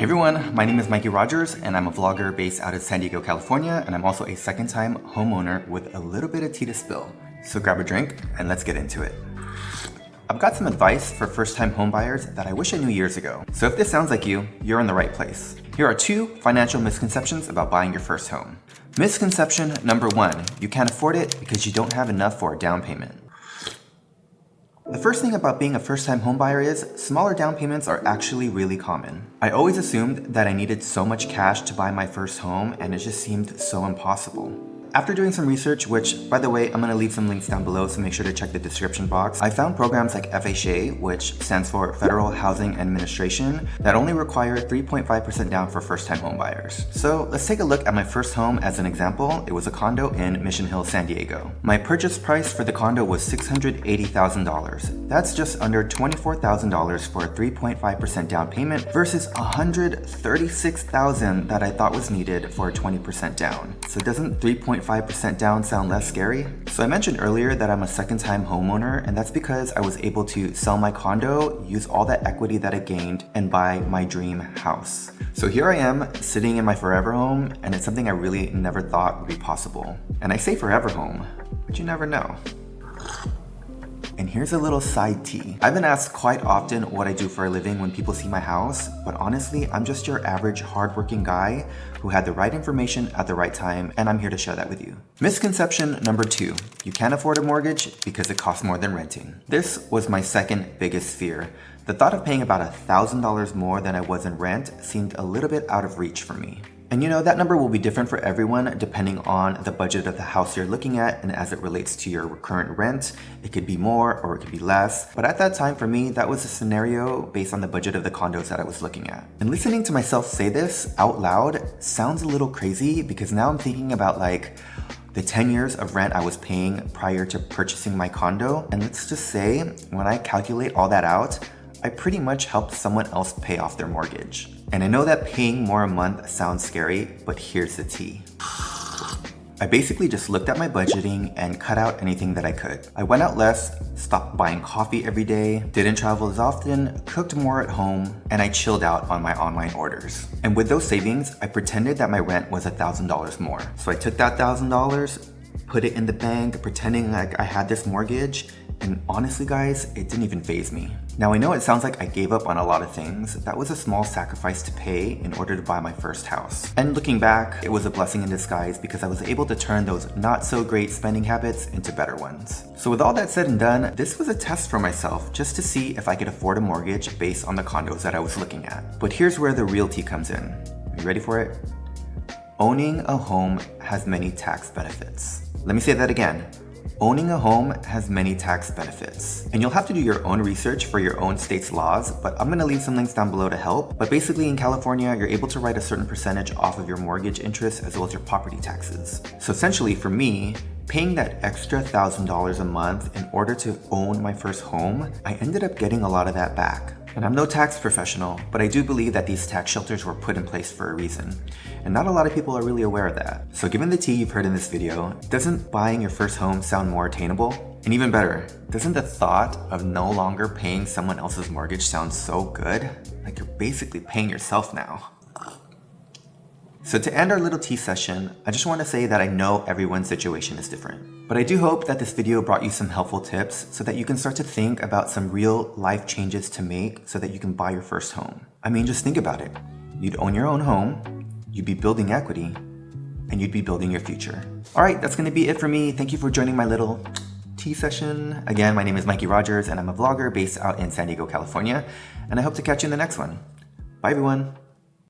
Hey everyone, my name is Mikey Rogers and I'm a vlogger based out of San Diego, California, and I'm also a second-time homeowner with a little bit of tea to spill. So grab a drink and let's get into it. I've got some advice for first-time homebuyers that I wish I knew years ago. So if this sounds like you, you're in the right place. Here are 2 financial misconceptions about buying your first home. Misconception number 1, you can't afford it because you don't have enough for a down payment. The first thing about being a first-time homebuyer is smaller down payments are actually really common. I always assumed that I needed so much cash to buy my first home, and it just seemed so impossible. After doing some research, which, by the way, I'm going to leave some links down below, so make sure to check the description box, I found programs like FHA, which stands for Federal Housing Administration, that only require 3.5% down for first-time homebuyers. So let's take a look at my first home as an example. It was a condo in Mission Hills, San Diego. My purchase price for the condo was $680,000. That's just under $24,000 for a 3.5% down payment versus $136,000 that I thought was needed for a 20% down. So doesn't 3.5% down sound less scary? So I mentioned earlier that I'm a second-time homeowner, and that's because I was able to sell my condo, use all that equity that I gained, and buy my dream house. So here I am, sitting in my forever home, and it's something I really never thought would be possible. And I say forever home, but you never know. And here's a little side tea. I've been asked quite often what I do for a living when people see my house, but honestly, I'm just your average hardworking guy who had the right information at the right time, and I'm here to share that with you. Misconception number 2, you can't afford a mortgage because it costs more than renting. This was my second biggest fear. The thought of paying about $1,000 more than I was in rent seemed a little bit out of reach for me. And you know, that number will be different for everyone depending on the budget of the house you're looking at, and as it relates to your current rent, it could be more or it could be less. But at that time for me, that was a scenario based on the budget of the condos that I was looking at. And listening to myself say this out loud sounds a little crazy because now I'm thinking about like the 10 years of rent I was paying prior to purchasing my condo. And let's just say, when I calculate all that out, I pretty much helped someone else pay off their mortgage. And I know that paying more a month sounds scary, but here's the tea. I basically just looked at my budgeting and cut out anything that I could. I went out less, stopped buying coffee every day, didn't travel as often, cooked more at home, and I chilled out on my online orders. And with those savings, I pretended that my rent was $1,000 more. So I took that $1,000, put it in the bank, pretending like I had this mortgage, and honestly guys, it didn't even faze me. Now I know it sounds like I gave up on a lot of things. That was a small sacrifice to pay in order to buy my first house. And looking back, it was a blessing in disguise because I was able to turn those not so great spending habits into better ones. So with all that said and done, this was a test for myself just to see if I could afford a mortgage based on the condos that I was looking at. But here's where the real tea comes in. Are you ready for it? Owning a home has many tax benefits. Let me say that again. Owning a home has many tax benefits. And you'll have to do your own research for your own state's laws, but I'm gonna leave some links down below to help. But basically in California, you're able to write a certain percentage off of your mortgage interest as well as your property taxes. So essentially for me, paying that extra $1,000 a month in order to own my first home, I ended up getting a lot of that back. And I'm no tax professional, but I do believe that these tax shelters were put in place for a reason. And not a lot of people are really aware of that. So given the tea you've heard in this video, doesn't buying your first home sound more attainable? And even better, doesn't the thought of no longer paying someone else's mortgage sound so good? Like you're basically paying yourself now. So to end our little tea session, I just want to say that I know everyone's situation is different. But I do hope that this video brought you some helpful tips so that you can start to think about some real life changes to make so that you can buy your first home. I mean, just think about it. You'd own your own home, you'd be building equity, and you'd be building your future. All right, that's going to be it for me. Thank you for joining my little tea session. Again, my name is Mikey Rogers, and I'm a vlogger based out in San Diego, California, and I hope to catch you in the next one. Bye, everyone.